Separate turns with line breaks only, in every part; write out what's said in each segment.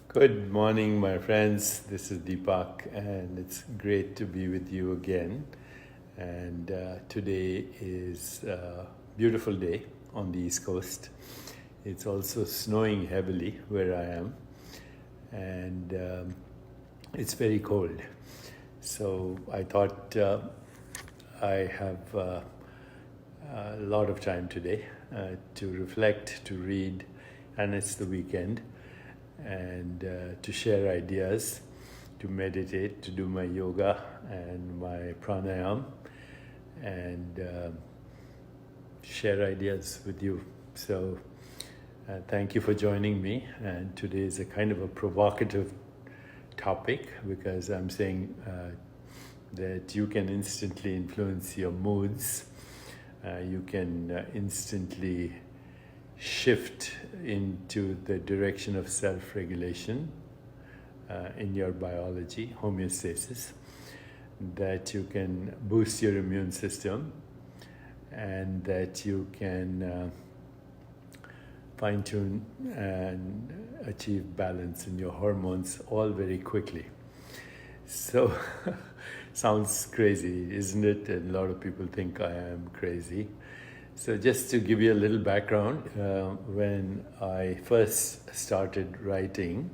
Good morning, my friends. This is Deepak, and it's great to be with you again. And today is a beautiful day on the East Coast. It's also snowing heavily where I am, and it's very cold. So I thought I have a lot of time today to reflect, to read, and it's the weekend, and to share ideas, to meditate, to do my yoga and my pranayama, and share ideas with you. So thank you for joining me. And today is a kind of a provocative topic because I'm saying that you can instantly influence your moods. You can instantly shift into the direction of self-regulation in your biology, homeostasis, that you can boost your immune system, and that you can fine-tune and achieve balance in your hormones all very quickly. So, sounds crazy, isn't it? And a lot of people think I am crazy. So just to give you a little background, when I first started writing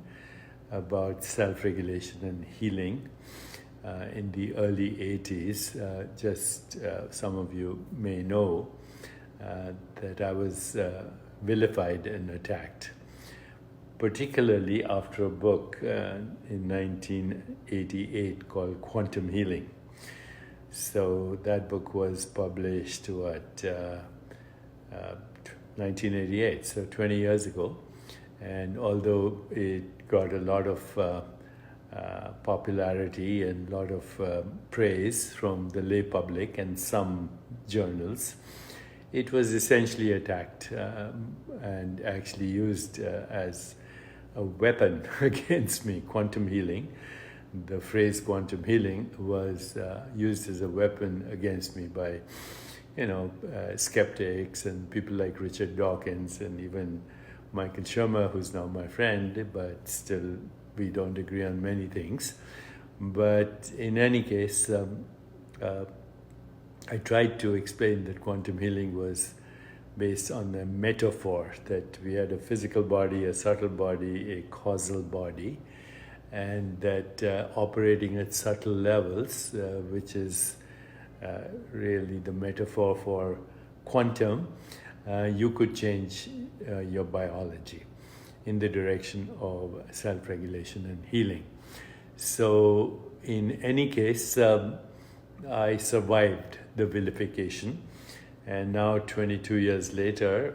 about self-regulation and healing in the early 80s, some of you may know that I was vilified and attacked, particularly after a book in 1988 called Quantum Healing. So that book was published 1988, so 20 years ago. And although it got a lot of popularity and a lot of praise from the lay public and some journals, it was essentially attacked and actually used as a weapon against me. Quantum healing, the phrase quantum healing was used as a weapon against me by skeptics and people like Richard Dawkins and even Michael Shermer, who's now my friend, but still we don't agree on many things. But in any case, I tried to explain that quantum healing was based on a metaphor, that we had a physical body, a subtle body, a causal body, and that operating at subtle levels, which is really the metaphor for quantum, you could change your biology in the direction of self-regulation and healing. So in any case, I survived the vilification, and now 22 years later,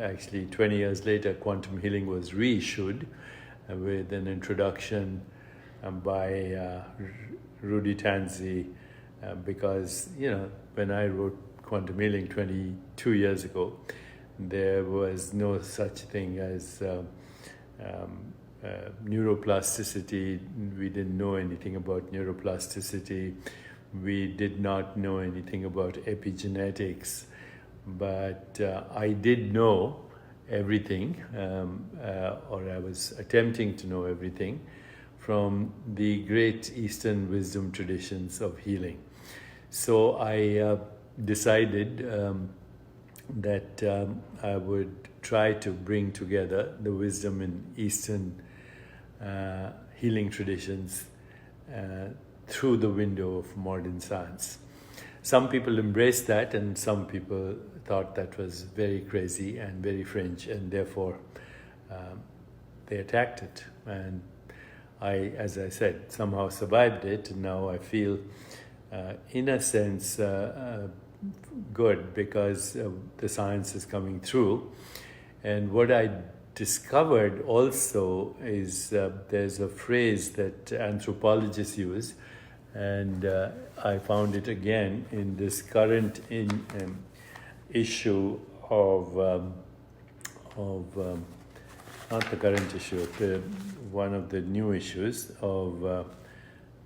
actually 20 years later, quantum healing was reissued with an introduction by Rudy Tanzi, because when I wrote Quantum Healing 22 years ago, there was no such thing as neuroplasticity. We didn't know anything about neuroplasticity. We did not know anything about epigenetics, but I did know everything, or I was attempting to know everything from the great Eastern wisdom traditions of healing. So I decided that I would try to bring together the wisdom in Eastern healing traditions through the window of modern science. Some people embraced that, and some people thought that was very crazy and very fringe, and therefore they attacked it. And I, as I said, somehow survived it, and now I feel, in a sense, good because the science is coming through. And what I discovered also is there's a phrase that anthropologists use, and I found it again in this current issue of not the current issue, one of the new issues of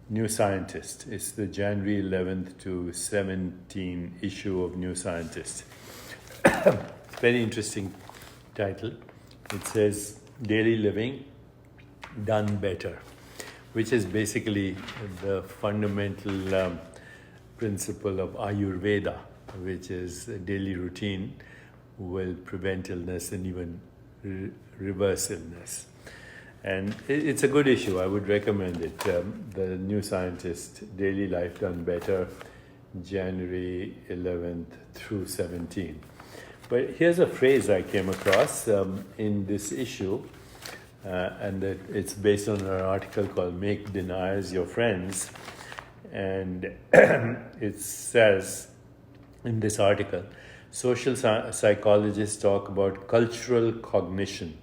New Scientist. It's the January 11th to 17 issue of New Scientist. Very interesting title. It says, daily living done better, which is basically the fundamental principle of Ayurveda, which is a daily routine will prevent illness and even reverse illness. And it's a good issue. I would recommend it. The New Scientist, Daily Life Done Better, January 11th through 17. But here's a phrase I came across in this issue, and it's based on an article called Make Deniers Your Friends. And it says in this article, social psychologists talk about cultural cognition.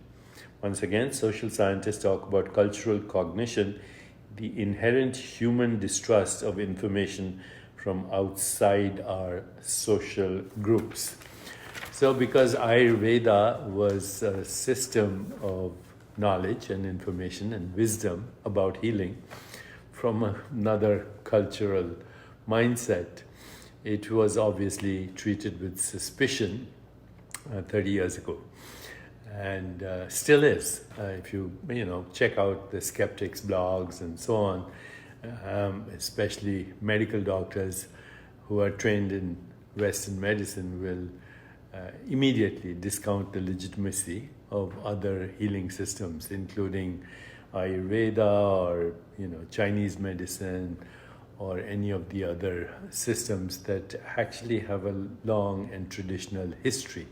Once again, social scientists talk about cultural cognition, the inherent human distrust of information from outside our social groups. So because Ayurveda was a system of knowledge and information and wisdom about healing from another cultural mindset, it was obviously treated with suspicion 30 years ago. And still is. If you check out the skeptics' blogs and so on, especially medical doctors who are trained in Western medicine will immediately discount the legitimacy of other healing systems, including Ayurveda or Chinese medicine or any of the other systems that actually have a long and traditional history.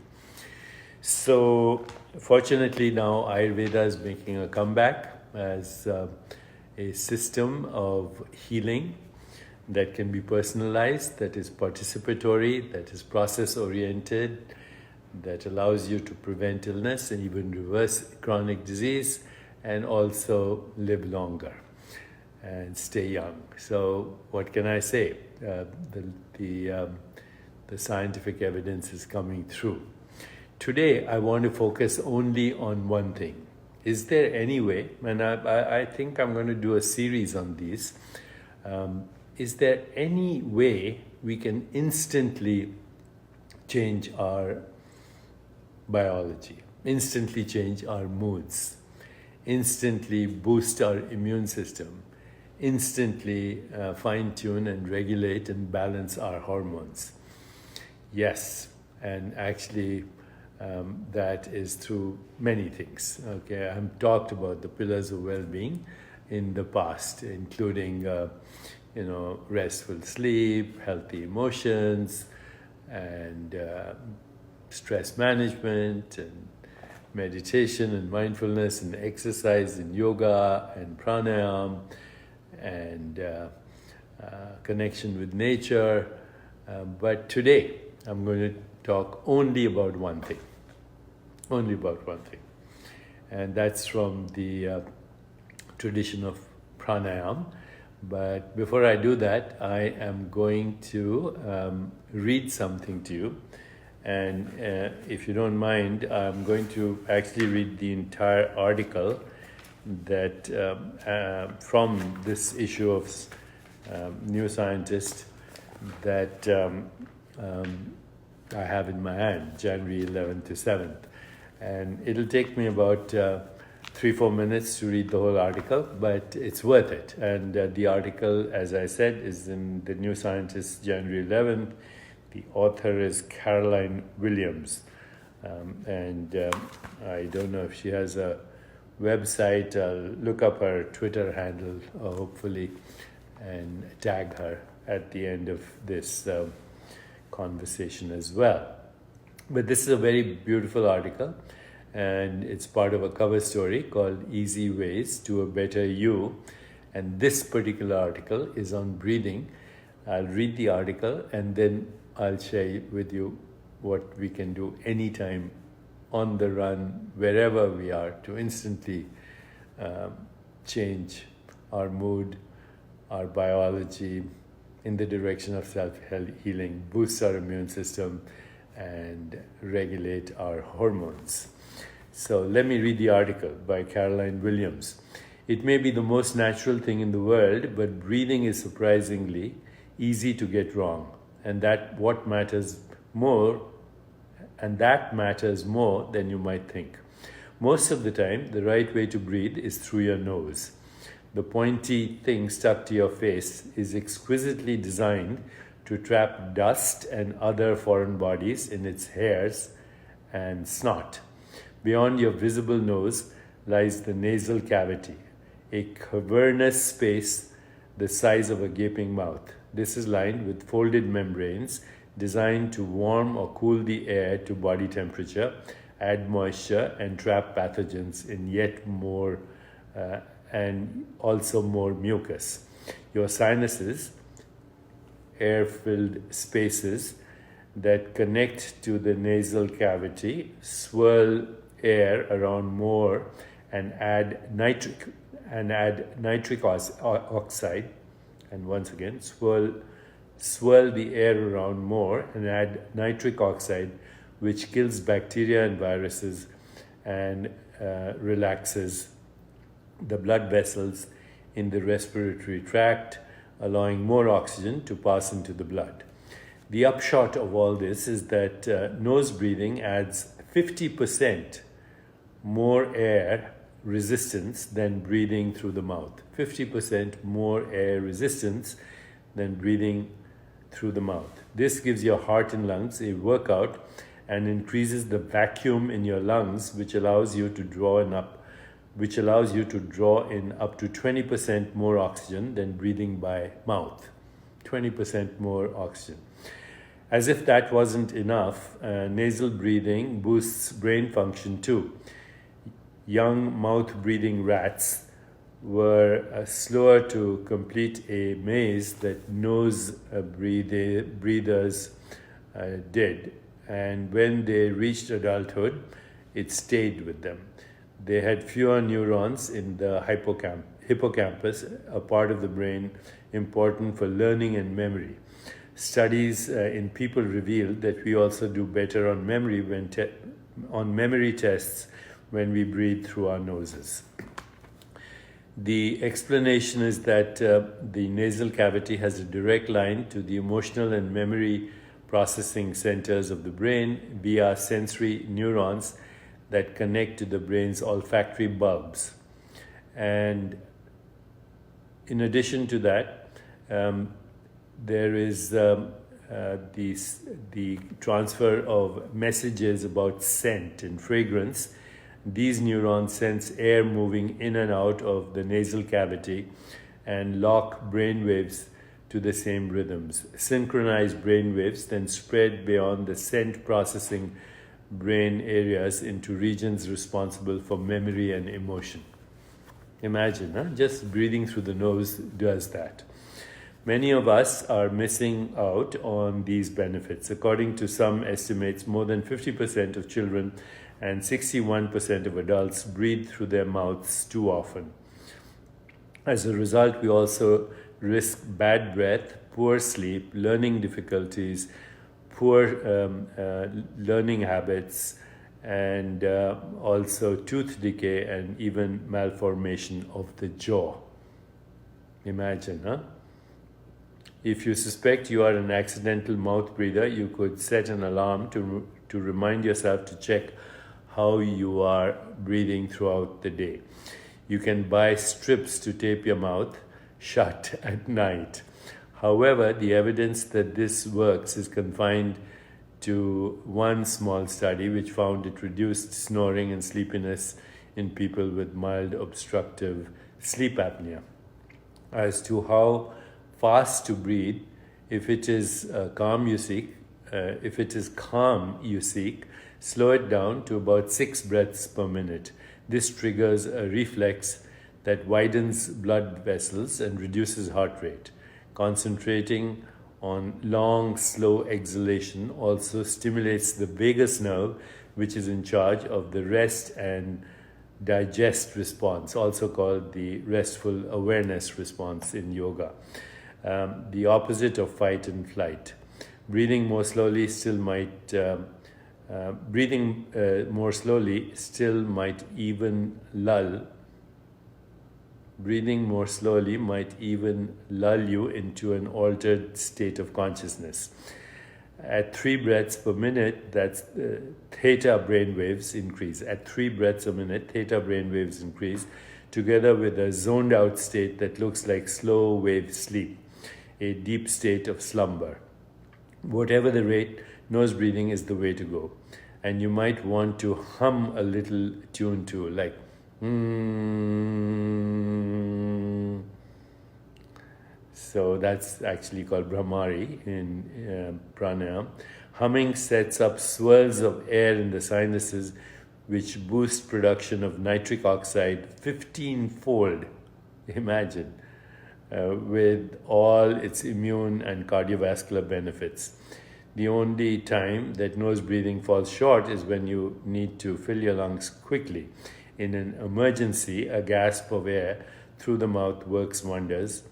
So fortunately now Ayurveda is making a comeback as a system of healing that can be personalized, that is participatory, that is process-oriented, that allows you to prevent illness and even reverse chronic disease and also live longer and stay young. So what can I say? The scientific evidence is coming through. Today, I want to focus only on one thing. Is there any way, and I think I'm going to do a series on these, is there any way we can instantly change our biology, instantly change our moods, instantly boost our immune system, instantly fine-tune and regulate and balance our hormones? Yes, and actually that is through many things. Okay, I've talked about the pillars of well-being in the past, including restful sleep, healthy emotions, and stress management, and meditation, and mindfulness, and exercise, and yoga, and pranayama, and connection with nature. But today, I'm going to talk only about one thing. Only about one thing. And that's from the tradition of pranayama. But before I do that, I am going to read something to you. And if you don't mind, I'm going to actually read the entire article that from this issue of New Scientist that I have in my hand, January 11th to 7th. And it'll take me about 3-4 minutes to read the whole article, but it's worth it. And the article, as I said, is in the New Scientist, January 11th. The author is Caroline Williams. I don't know if she has a website. I'll look up her Twitter handle, hopefully, and tag her at the end of this conversation as well. But this is a very beautiful article, and it's part of a cover story called Easy Ways to a Better You. And this particular article is on breathing. I'll read the article and then I'll share with you what we can do anytime, on the run, wherever we are, to instantly change our mood, our biology in the direction of self-healing, boost our immune system, and regulate our hormones. So let me read the article by Caroline Williams. It may be the most natural thing in the world, but breathing is surprisingly easy to get wrong, and that matters more than you might think. Most of the time, the right way to breathe is through your nose. The pointy thing stuck to your face is exquisitely designed to trap dust and other foreign bodies in its hairs and snot. Beyond your visible nose lies the nasal cavity, a cavernous space the size of a gaping mouth. This is lined with folded membranes designed to warm or cool the air to body temperature, add moisture, and trap pathogens in yet more and also more mucus. Your sinuses, air-filled spaces that connect to the nasal cavity, swirl air around more and add nitric oxide, and once again swirl the air around more and add nitric oxide, which kills bacteria and viruses and relaxes the blood vessels in the respiratory tract, allowing more oxygen to pass into the blood. The upshot of all this is that nose breathing adds 50% more air resistance than breathing through the mouth. 50% more air resistance than breathing through the mouth. This gives your heart and lungs a workout and increases the vacuum in your lungs, which allows you to draw in up to 20% more oxygen than breathing by mouth. 20% more oxygen. As if that wasn't enough, nasal breathing boosts brain function too. Young mouth-breathing rats were slower to complete a maze that nose breathers did, and when they reached adulthood, it stayed with them. They had fewer neurons in the hippocampus, a part of the brain important for learning and memory. Studies in people revealed that we also do better on memory tests when we breathe through our noses. The explanation is that the nasal cavity has a direct line to the emotional and memory processing centers of the brain via sensory neurons that connect to the brain's olfactory bulbs. And in addition to that, there is the transfer of messages about scent and fragrance. These neurons sense air moving in and out of the nasal cavity and lock brain waves to the same rhythms. Synchronized brain waves then spread beyond the scent processing brain areas into regions responsible for memory and emotion. Imagine, just breathing through the nose does that. Many of us are missing out on these benefits. According to some estimates, more than 50% of children and 61% of adults breathe through their mouths too often. As a result, we also risk bad breath, poor sleep, learning difficulties, poor learning habits, and also tooth decay and even malformation of the jaw. Imagine, If you suspect you are an accidental mouth breather, you could set an alarm to remind yourself to check how you are breathing throughout the day. You can buy strips to tape your mouth shut at night. However, the evidence that this works is confined to one small study which found it reduced snoring and sleepiness in people with mild obstructive sleep apnea. As to how fast to breathe, if it is calm you seek, slow it down to about 6 breaths per minute. This triggers a reflex that widens blood vessels and reduces heart rate. Concentrating on long, slow exhalation also stimulates the vagus nerve, which is in charge of the rest and digest response, also called the restful awareness response in yoga. The opposite of fight and flight. Breathing more slowly still might even lull you into an altered state of consciousness. At 3 breaths per minute, that's theta brain waves increase. At 3 breaths a minute, theta brain waves increase, together with a zoned out state that looks like slow wave sleep, a deep state of slumber. Whatever the rate, nose breathing is the way to go. And you might want to hum a little tune too, like So that's actually called Brahmari in pranayama. Humming sets up swirls of air in the sinuses, which boost production of nitric oxide 15-fold. Imagine, with all its immune and cardiovascular benefits. The only time that nose breathing falls short is when you need to fill your lungs quickly. In an emergency, a gasp of air through the mouth works wonders.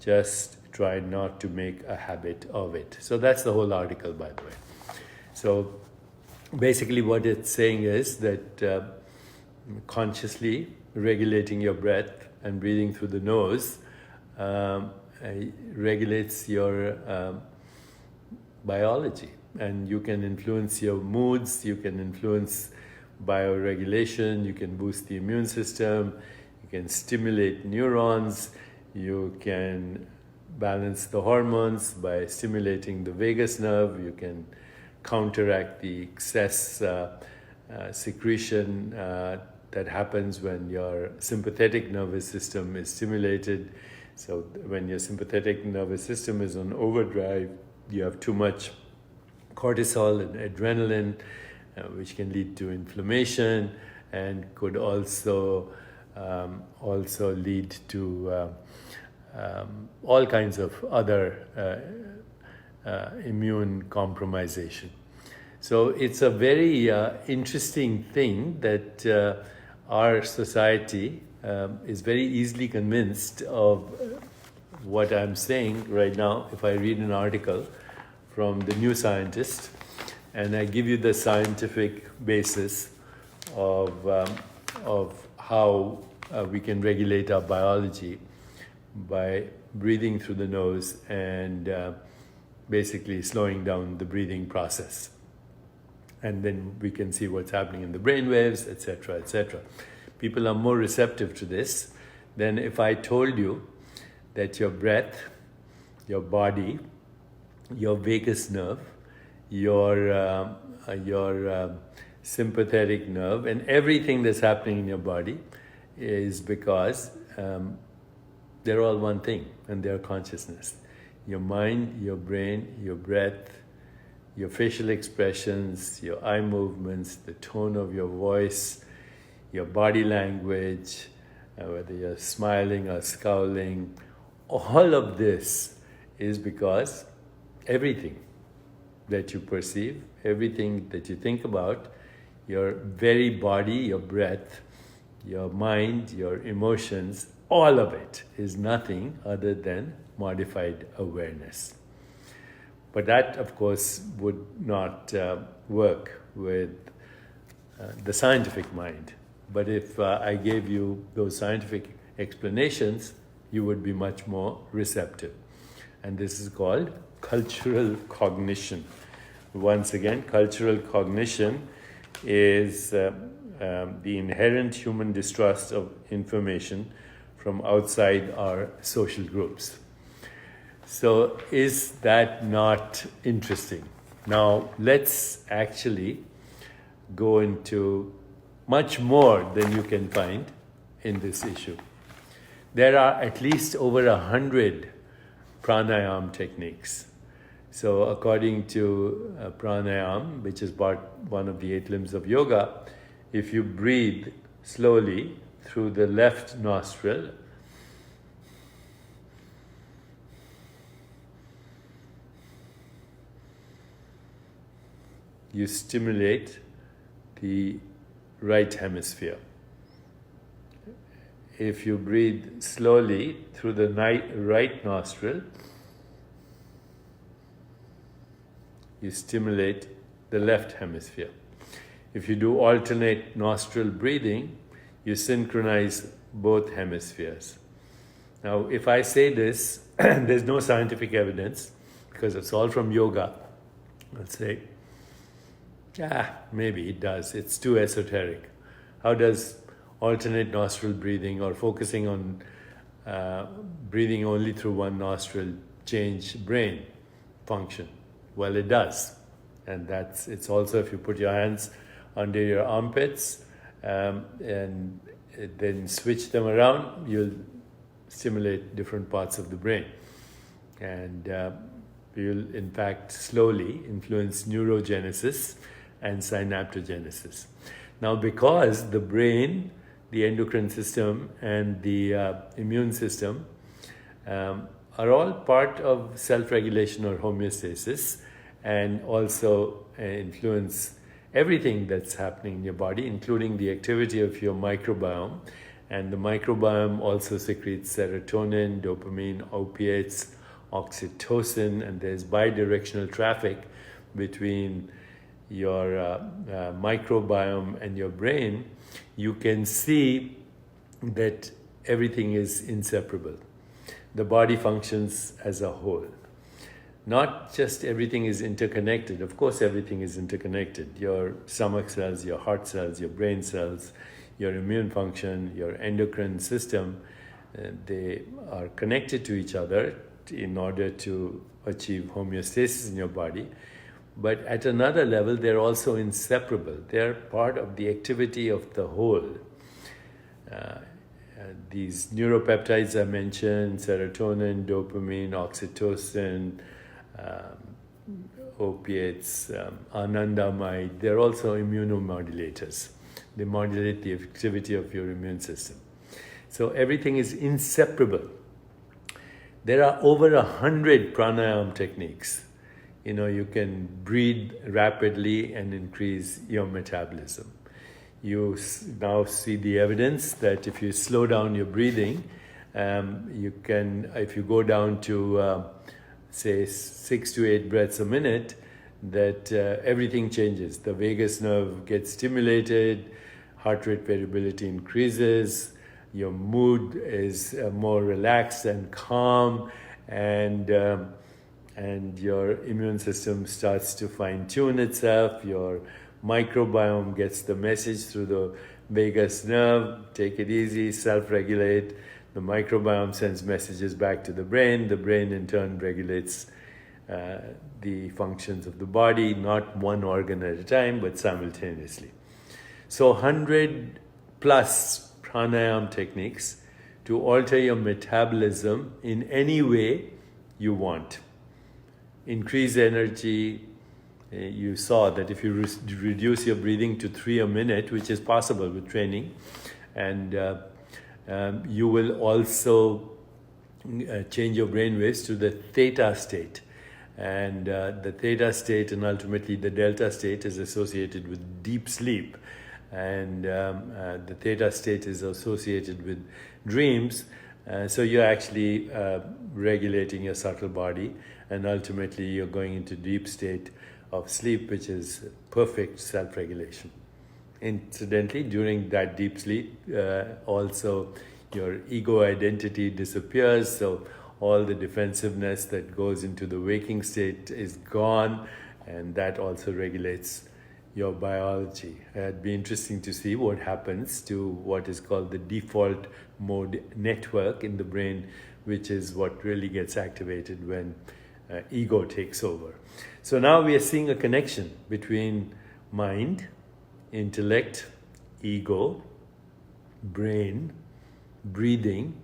Just try not to make a habit of it. So that's the whole article, by the way. So basically what it's saying is that consciously regulating your breath and breathing through the nose regulates your biology, and you can influence your moods, you can influence bioregulation, you can boost the immune system, you can stimulate neurons, you can balance the hormones by stimulating the vagus nerve, you can counteract the excess secretion that happens when your sympathetic nervous system is stimulated. So when your sympathetic nervous system is on overdrive, you have too much cortisol and adrenaline, which can lead to inflammation and could also lead to all kinds of other immune compromisation. So it's a very interesting thing that our society is very easily convinced of what I'm saying right now. If I read an article from the New Scientist and I give you the scientific basis of how we can regulate our biology by breathing through the nose and basically slowing down the breathing process. And then we can see what's happening in the brain waves, etc., etc. People are more receptive to this than if I told you that your breath, your body, your vagus nerve, your sympathetic nerve, and everything that's happening in your body is because they're all one thing, and they're consciousness. Your mind, your brain, your breath, your facial expressions, your eye movements, the tone of your voice, your body language, whether you're smiling or scowling, all of this is because everything that you perceive, everything that you think about, your very body, your breath, your mind, your emotions, all of it is nothing other than modified awareness. But that, of course, would not work with the scientific mind. But if I gave you those scientific explanations, you would be much more receptive. And this is called cultural cognition. Once again, cultural cognition is the inherent human distrust of information from outside our social groups. So is that not interesting? Now let's actually go into much more than you can find in this issue. There are at least over 100 pranayama techniques. So according to pranayama, which is one of the 8 limbs of yoga, if you breathe slowly through the left nostril, you stimulate the right hemisphere. If you breathe slowly through the right nostril, you stimulate the left hemisphere. If you do alternate nostril breathing, you synchronize both hemispheres. Now, if I say this, there's no scientific evidence because it's all from yoga. Let's say, maybe it does. It's too esoteric. How does alternate nostril breathing or focusing on breathing only through one nostril change brain function? Well, it does. And it's also if you put your hands under your armpits and then switch them around, you'll stimulate different parts of the brain. And you'll, in fact, slowly influence neurogenesis and synaptogenesis. Now, because the brain, the endocrine system, and the immune system are all part of self-regulation or homeostasis, and also influence everything that's happening in your body, including the activity of your microbiome. And the microbiome also secretes serotonin, dopamine, opiates, oxytocin, and there's bidirectional traffic between your microbiome and your brain. You can see that everything is inseparable. The body functions as a whole. Not just everything is interconnected. Of course, everything is interconnected. Your stomach cells, your heart cells, your brain cells, your immune function, your endocrine system, they are connected to each other in order to achieve homeostasis in your body. But at another level, they're also inseparable. They're part of the activity of the whole. These neuropeptides I mentioned, serotonin, dopamine, oxytocin, opiates, anandamide, they're also immunomodulators. They modulate the activity of your immune system. So everything is inseparable. There are over 100 pranayama techniques. You can breathe rapidly and increase your metabolism. You now see the evidence that if you slow down your breathing, you can, if you go down to say 6 to 8 breaths a minute, that everything changes. The vagus nerve gets stimulated, heart rate variability increases, your mood is more relaxed and calm, and your immune system starts to fine-tune itself. Your microbiome gets the message through the vagus nerve, take it easy, self-regulate. The microbiome sends messages back to the brain. The brain in turn regulates the functions of the body, not one organ at a time, but simultaneously. So 100 plus pranayama techniques to alter your metabolism in any way you want. Increase energy. You saw that if you reduce your breathing to 3 a minute, which is possible with training, and you will also change your brain waves to the theta state. And the theta state and ultimately the delta state is associated with deep sleep. And the theta state is associated with dreams. So you're actually regulating your subtle body, and ultimately you're going into deep state of sleep, which is perfect self-regulation. Incidentally, during that deep sleep, also your ego identity disappears, so all the defensiveness that goes into the waking state is gone, and that also regulates your biology. It'd be interesting to see what happens to what is called the default mode network in the brain, which is what really gets activated when ego takes over. So now we are seeing a connection between mind, intellect, ego, brain, breathing,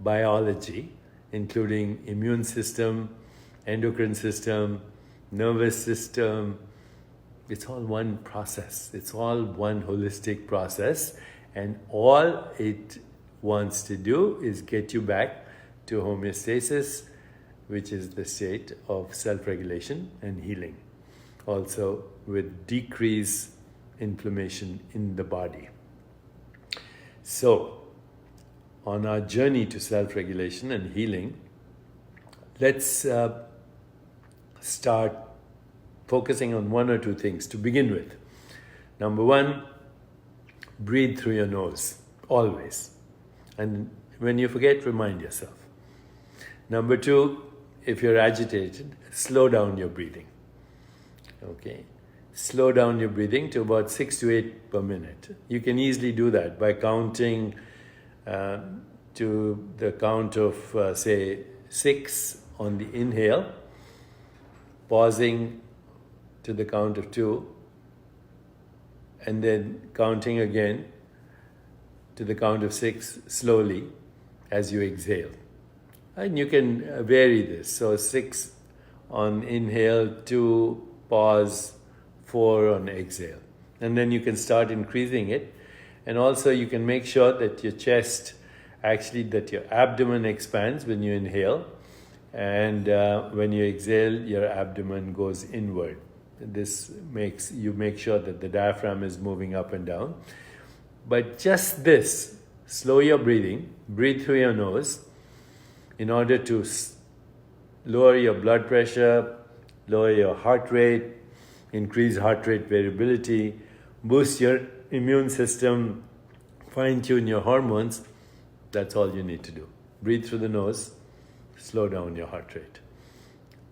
biology, including immune system, endocrine system, nervous system. It's all one process. It's all one holistic process, and all it wants to do is get you back to homeostasis, which is the state of self-regulation and healing. Also with decreased inflammation in the body. So, on our journey to self-regulation and healing, let's start focusing on 1 or 2 things to begin with. Number 1, breathe through your nose, always. And when you forget, remind yourself. Number 2, if you're agitated, slow down your breathing. Okay. Slow down your breathing to about 6 to 8 per minute. You can easily do that by counting to the count of, say, 6 on the inhale, pausing to the count of 2, and then counting again to the count of 6 slowly as you exhale. And you can vary this. So 6 on inhale, 2, pause, 4 on exhale. And then you can start increasing it. And also you can make sure that your chest, actually that your abdomen expands when you inhale. And when you exhale, your abdomen goes inward. This makes you make sure that the diaphragm is moving up and down. But just this, slow your breathing, breathe through your nose in order to lower your blood pressure, lower your heart rate, increase heart rate variability, boost your immune system, fine-tune your hormones. That's all you need to do. Breathe through the nose, slow down your heart rate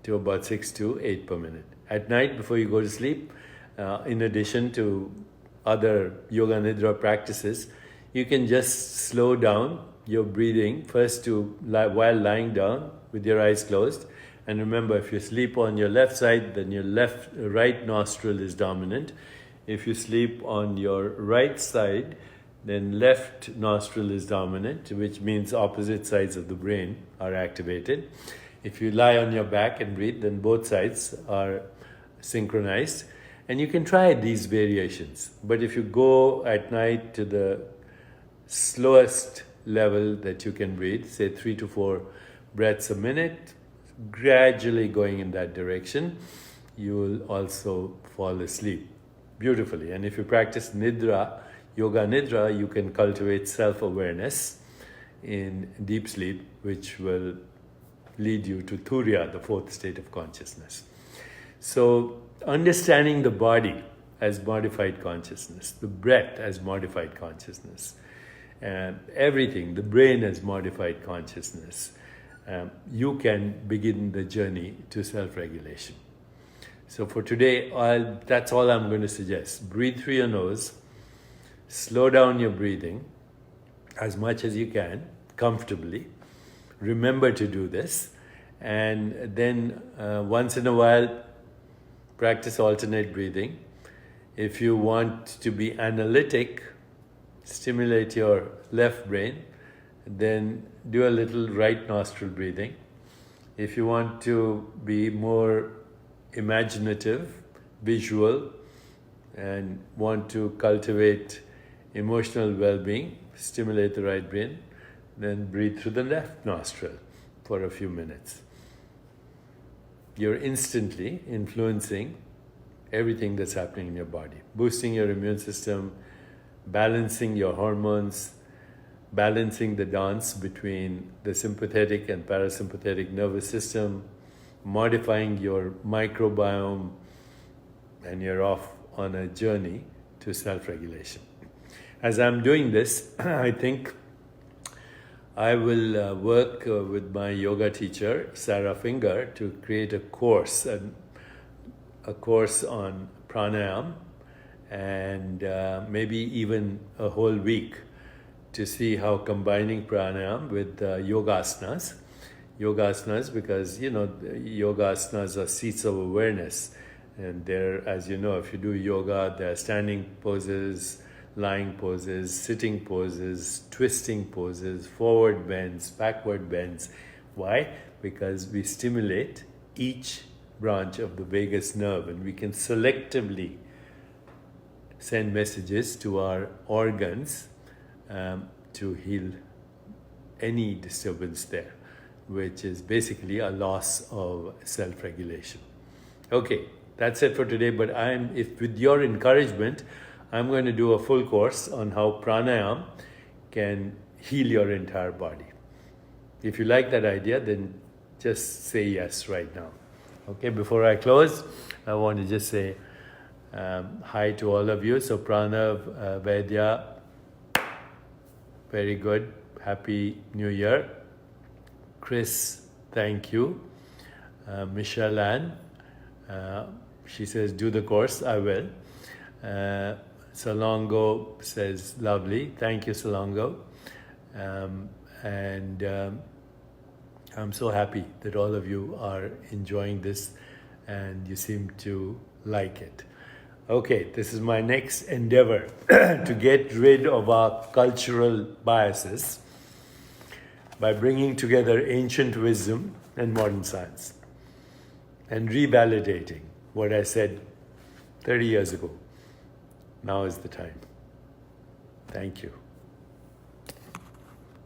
to about 6 to 8 per minute. At night, before you go to sleep, in addition to other yoga nidra practices, you can just slow down your breathing first while lying down with your eyes closed. And remember, if you sleep on your left side, then your right nostril is dominant. If you sleep on your right side, then left nostril is dominant, which means opposite sides of the brain are activated. If you lie on your back and breathe, then both sides are synchronized. And you can try these variations. But if you go at night to the slowest level that you can breathe, say 3 to 4 breaths a minute, gradually going in that direction, you will also fall asleep beautifully. And if you practice nidra, yoga nidra, you can cultivate self-awareness in deep sleep, which will lead you to Turiya, the fourth state of consciousness. So, understanding the body as modified consciousness, the breath as modified consciousness, everything, the brain as modified consciousness, you can begin the journey to self-regulation. So for today, that's all I'm going to suggest. Breathe through your nose, slow down your breathing as much as you can, comfortably. Remember to do this. And then once in a while, practice alternate breathing. If you want to be analytic, stimulate your left brain, then do a little right nostril breathing. If you want to be more imaginative, visual, and want to cultivate emotional well-being, stimulate the right brain, then breathe through the left nostril for a few minutes. You're instantly influencing everything that's happening in your body, boosting your immune system, balancing your hormones, balancing the dance between the sympathetic and parasympathetic nervous system, modifying your microbiome, and you're off on a journey to self-regulation. As I'm doing this, I think I will work with my yoga teacher, Sarah Finger, to create a course on pranayama, and maybe even a whole week to see how combining pranayama with yogasanas, because yogasanas are seats of awareness, and there, as you know, if you do yoga, there are standing poses, lying poses, sitting poses, twisting poses, forward bends, backward bends. Why? Because we stimulate each branch of the vagus nerve, and we can selectively send messages to our organs to heal any disturbance there, which is basically a loss of self-regulation. Okay, that's it for today, but if with your encouragement, I'm going to do a full course on how pranayama can heal your entire body. If you like that idea, then just say yes right now. Okay, before I close, I want to just say hi to all of you. So Pranav, Vaidya, very good. Happy New Year. Chris, thank you. Michelle Ann, she says, do the course. I will. Salongo says, lovely. Thank you, Salongo. I'm so happy that all of you are enjoying this and you seem to like it. Okay, this is my next endeavor to get rid of our cultural biases by bringing together ancient wisdom and modern science and revalidating what I said 30 years ago. Now is the time. Thank you.